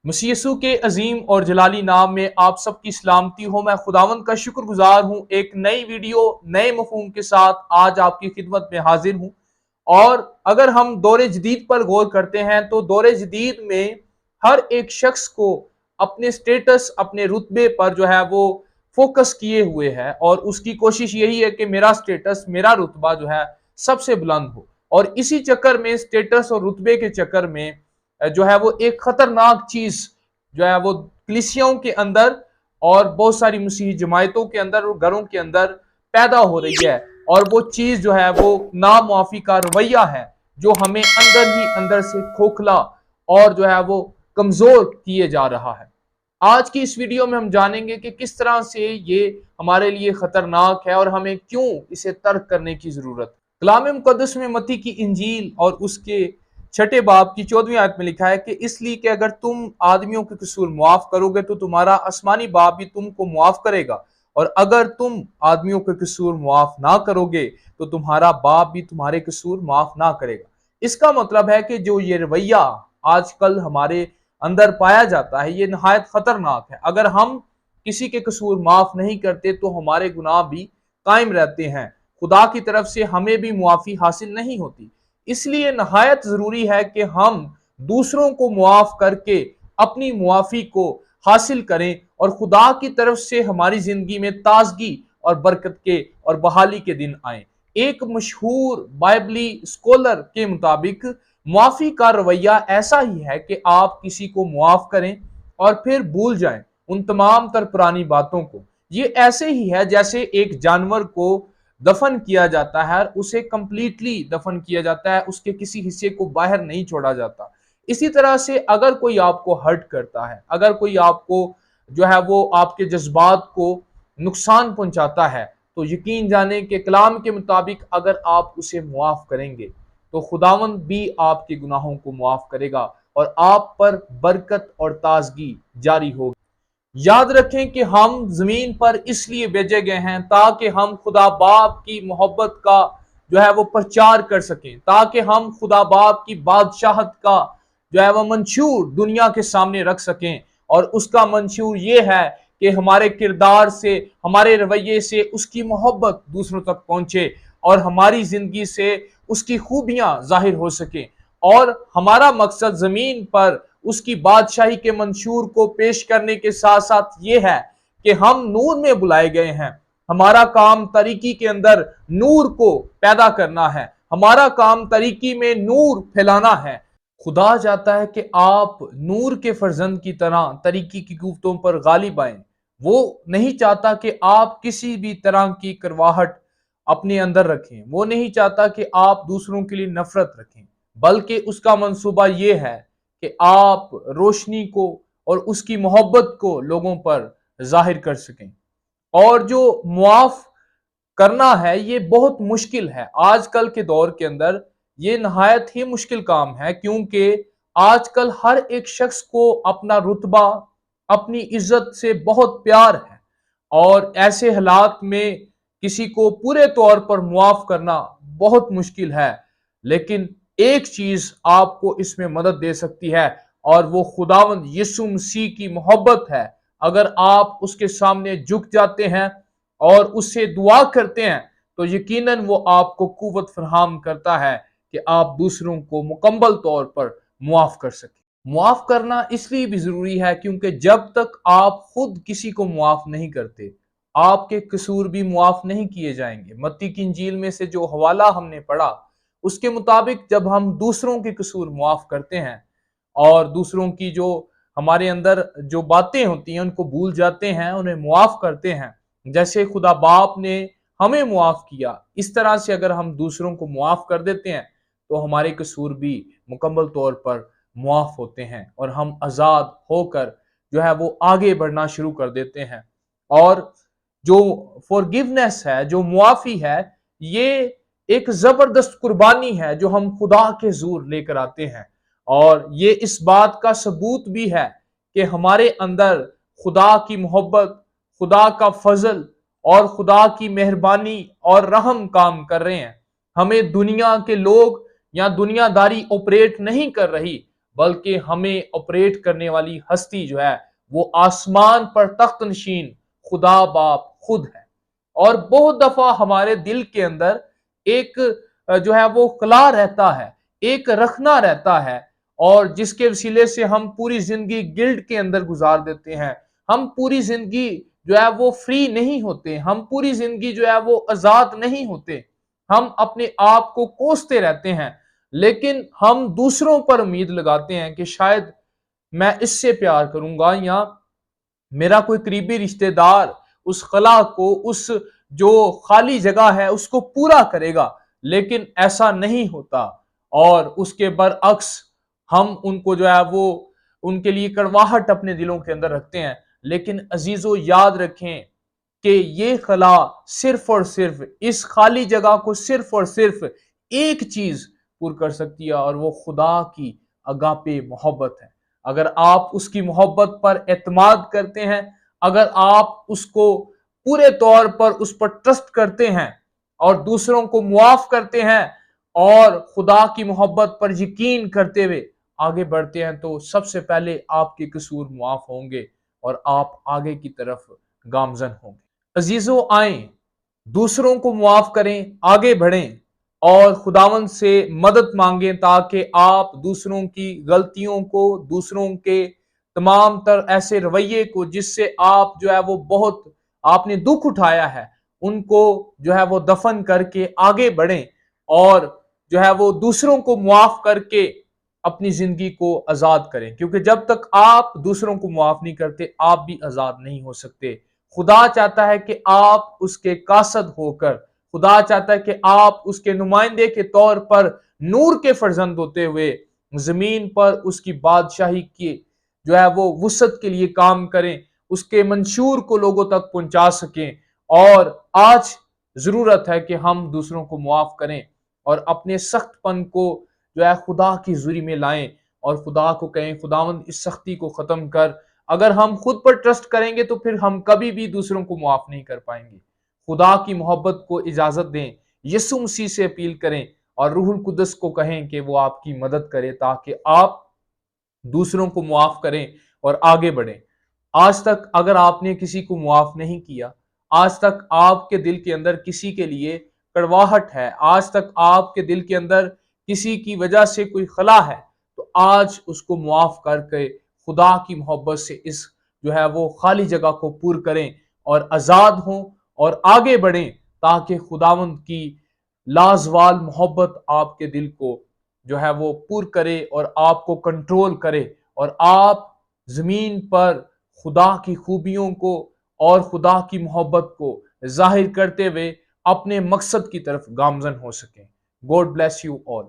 مسیح یسوع کے عظیم اور جلالی نام میں آپ سب کی سلامتی ہو۔ میں خداوند کا شکر گزار ہوں، ایک نئی ویڈیو نئے مفہوم کے ساتھ آج آپ کی خدمت میں حاضر ہوں۔ اور اگر ہم دور جدید پر غور کرتے ہیں تو دور جدید میں ہر ایک شخص کو اپنے سٹیٹس، اپنے رتبے پر جو ہے وہ فوکس کیے ہوئے ہے، اور اس کی کوشش یہی ہے کہ میرا سٹیٹس، میرا رتبہ جو ہے سب سے بلند ہو۔ اور اسی چکر میں، سٹیٹس اور رتبے کے چکر میں جو ہے وہ ایک خطرناک چیز جو ہے وہ کلیسیوں کے اندر اور بہت ساری مسیحی جماعتوں کے اندر اور گھروں کے اندر پیدا ہو رہی ہے، اور وہ چیز جو ہے وہ نامعافی کا رویہ ہے جو ہمیں اندر ہی اندر سے کھوکھلا اور جو ہے وہ کمزور کیے جا رہا ہے۔ آج کی اس ویڈیو میں ہم جانیں گے کہ کس طرح سے یہ ہمارے لیے خطرناک ہے اور ہمیں کیوں اسے ترک کرنے کی ضرورت ہے۔ کلام مقدس میں متی کی انجیل اور اس کے 6 باب کی 14ویں آیت میں لکھا ہے کہ اس لیے کہ اگر تم آدمیوں کے قصور معاف کرو گے تو تمہارا آسمانی باپ بھی تم کو معاف کرے گا، اور اگر تم آدمیوں کے قصور معاف نہ کرو گے تو تمہارا باپ بھی تمہارے قصور معاف نہ کرے گا۔ اس کا مطلب ہے کہ جو یہ رویہ آج کل ہمارے اندر پایا جاتا ہے یہ نہایت خطرناک ہے۔ اگر ہم کسی کے قصور معاف نہیں کرتے تو ہمارے گناہ بھی قائم رہتے ہیں، خدا کی طرف سے ہمیں بھی معافی حاصل نہیں ہوتی۔ اس لیے نہایت ضروری ہے کہ ہم دوسروں کو معاف کر کے اپنی معافی کو حاصل کریں اور خدا کی طرف سے ہماری زندگی میں تازگی اور برکت کے اور بحالی کے دن آئیں۔ ایک مشہور بائبلی اسکولر کے مطابق معافی کا رویہ ایسا ہی ہے کہ آپ کسی کو معاف کریں اور پھر بھول جائیں ان تمام تر پرانی باتوں کو۔ یہ ایسے ہی ہے جیسے ایک جانور کو دفن کیا جاتا ہے، اسے کمپلیٹلی دفن کیا جاتا ہے، اس کے کسی حصے کو باہر نہیں چھوڑا جاتا۔ اسی طرح سے اگر کوئی آپ کو ہرٹ کرتا ہے، اگر کوئی آپ کو جو ہے وہ آپ کے جذبات کو نقصان پہنچاتا ہے، تو یقین جانیں کہ کلام کے مطابق اگر آپ اسے معاف کریں گے تو خداوند بھی آپ کے گناہوں کو معاف کرے گا اور آپ پر برکت اور تازگی جاری ہوگی۔ یاد رکھیں کہ ہم زمین پر اس لیے بھیجے گئے ہیں تاکہ ہم خدا باپ کی محبت کا جو ہے وہ پرچار کر سکیں، تاکہ ہم خدا باپ کی بادشاہت کا جو ہے وہ منشور دنیا کے سامنے رکھ سکیں۔ اور اس کا منشور یہ ہے کہ ہمارے کردار سے، ہمارے رویے سے اس کی محبت دوسروں تک پہنچے اور ہماری زندگی سے اس کی خوبیاں ظاہر ہو سکیں، اور ہمارا مقصد زمین پر اس کی بادشاہی کے منشور کو پیش کرنے کے ساتھ ساتھ یہ ہے کہ ہم نور میں بلائے گئے ہیں۔ ہمارا کام تاریکی کے اندر نور کو پیدا کرنا ہے، ہمارا کام تاریکی میں نور پھیلانا ہے۔ خدا چاہتا ہے کہ آپ نور کے فرزند کی طرح تاریکی کی قوتوں پر غالب آئیں۔ وہ نہیں چاہتا کہ آپ کسی بھی طرح کی کرواہٹ اپنے اندر رکھیں، وہ نہیں چاہتا کہ آپ دوسروں کے لیے نفرت رکھیں، بلکہ اس کا منصوبہ یہ ہے کہ آپ روشنی کو اور اس کی محبت کو لوگوں پر ظاہر کر سکیں۔ اور جو معاف کرنا ہے یہ بہت مشکل ہے آج کل کے دور کے اندر، یہ نہایت ہی مشکل کام ہے، کیونکہ آج کل ہر ایک شخص کو اپنا رتبہ، اپنی عزت سے بہت پیار ہے، اور ایسے حالات میں کسی کو پورے طور پر معاف کرنا بہت مشکل ہے۔ لیکن ایک چیز آپ کو اس میں مدد دے سکتی ہے، اور وہ خداوند یسوع مسیح کی محبت ہے۔ اگر آپ اس کے سامنے جھک جاتے ہیں اور اس سے دعا کرتے ہیں تو یقیناً وہ آپ کو قوت فراہم کرتا ہے کہ آپ دوسروں کو مکمل طور پر معاف کر سکیں۔ معاف کرنا اس لیے بھی ضروری ہے کیونکہ جب تک آپ خود کسی کو معاف نہیں کرتے، آپ کے قصور بھی معاف نہیں کیے جائیں گے۔ متی کی انجیل میں سے جو حوالہ ہم نے پڑھا اس کے مطابق جب ہم دوسروں کے قصور معاف کرتے ہیں اور دوسروں کی جو ہمارے اندر جو باتیں ہوتی ہیں ان کو بھول جاتے ہیں، انہیں معاف کرتے ہیں، جیسے خدا باپ نے ہمیں معاف کیا، اس طرح سے اگر ہم دوسروں کو معاف کر دیتے ہیں تو ہمارے قصور بھی مکمل طور پر معاف ہوتے ہیں اور ہم آزاد ہو کر جو ہے وہ آگے بڑھنا شروع کر دیتے ہیں۔ اور جو فورگیونیس ہے، جو معافی ہے، یہ ایک زبردست قربانی ہے جو ہم خدا کے حضور لے کر آتے ہیں، اور یہ اس بات کا ثبوت بھی ہے کہ ہمارے اندر خدا کی محبت، خدا کا فضل اور خدا کی مہربانی اور رحم کام کر رہے ہیں۔ ہمیں دنیا کے لوگ یا دنیا داری آپریٹ نہیں کر رہی، بلکہ ہمیں آپریٹ کرنے والی ہستی جو ہے وہ آسمان پر تخت نشین خدا باپ خود ہے۔ اور بہت دفعہ ہمارے دل کے اندر ایک جو ہے وہ خلا رہتا ہے، ایک رکھنا رہتا ہے، اور جس کے وسیلے سے ہم پوری زندگی گلٹ کے اندر گزار دیتے ہیں۔ ہم پوری زندگی جو ہے وہ فری نہیں ہوتے، ہم پوری زندگی جو ہے وہ آزاد نہیں ہوتے، ہم اپنے آپ کو کوستے رہتے ہیں، لیکن ہم دوسروں پر امید لگاتے ہیں کہ شاید میں اس سے پیار کروں گا، یا میرا کوئی قریبی رشتہ دار اس خلا کو، اس جو خالی جگہ ہے اس کو پورا کرے گا، لیکن ایسا نہیں ہوتا۔ اور اس کے برعکس ہم ان کو جو ہے وہ ان کے لیے کڑواہٹ اپنے دلوں کے اندر رکھتے ہیں۔ لیکن عزیزو یاد رکھیں کہ یہ خلا صرف اور صرف اس خالی جگہ کو صرف اور صرف ایک چیز پور کر سکتی ہے، اور وہ خدا کی اگاپے محبت ہے۔ اگر آپ اس کی محبت پر اعتماد کرتے ہیں، اگر آپ اس کو پورے طور پر اس پر ٹرسٹ کرتے ہیں اور دوسروں کو معاف کرتے ہیں اور خدا کی محبت پر یقین کرتے ہوئے آگے بڑھتے ہیں، تو سب سے پہلے آپ کے قصور معاف ہوں گے اور آپ آگے کی طرف گامزن ہوں گے۔ عزیزو آئیں، دوسروں کو معاف کریں، آگے بڑھیں اور خداوند سے مدد مانگیں تاکہ آپ دوسروں کی غلطیوں کو، دوسروں کے تمام تر ایسے رویے کو جس سے آپ جو ہے وہ بہت آپ نے دکھ اٹھایا ہے، ان کو جو ہے وہ دفن کر کے آگے بڑھیں اور جو ہے وہ دوسروں کو معاف کر کے اپنی زندگی کو آزاد کریں، کیونکہ جب تک آپ دوسروں کو معاف نہیں کرتے آپ بھی آزاد نہیں ہو سکتے۔ خدا چاہتا ہے کہ آپ اس کے قاصد ہو کر، خدا چاہتا ہے کہ آپ اس کے نمائندے کے طور پر نور کے فرزند ہوتے ہوئے زمین پر اس کی بادشاہی کی جو ہے وہ وسعت کے لیے کام کریں، اس کے منشور کو لوگوں تک پہنچا سکیں۔ اور آج ضرورت ہے کہ ہم دوسروں کو معاف کریں اور اپنے سخت پن کو جو ہے خدا کی حضوری میں لائیں اور خدا کو کہیں خداوند اس سختی کو ختم کر۔ اگر ہم خود پر ٹرسٹ کریں گے تو پھر ہم کبھی بھی دوسروں کو معاف نہیں کر پائیں گے۔ خدا کی محبت کو اجازت دیں، یسوع مسیح سے اپیل کریں اور روح القدس کو کہیں کہ وہ آپ کی مدد کرے تاکہ آپ دوسروں کو معاف کریں اور آگے بڑھیں۔ آج تک اگر آپ نے کسی کو معاف نہیں کیا، آج تک آپ کے دل کے اندر کسی کے لیے کڑواہٹ ہے، آج تک آپ کے دل کے اندر کسی کی وجہ سے کوئی خلا ہے، تو آج اس کو معاف کر کے خدا کی محبت سے اس جو ہے وہ خالی جگہ کو پور کریں اور آزاد ہوں اور آگے بڑھیں تاکہ خداوند کی لازوال محبت آپ کے دل کو جو ہے وہ پور کرے اور آپ کو کنٹرول کرے اور آپ زمین پر خدا کی خوبیوں کو اور خدا کی محبت کو ظاہر کرتے ہوئے اپنے مقصد کی طرف گامزن ہو سکیں۔ God bless you all.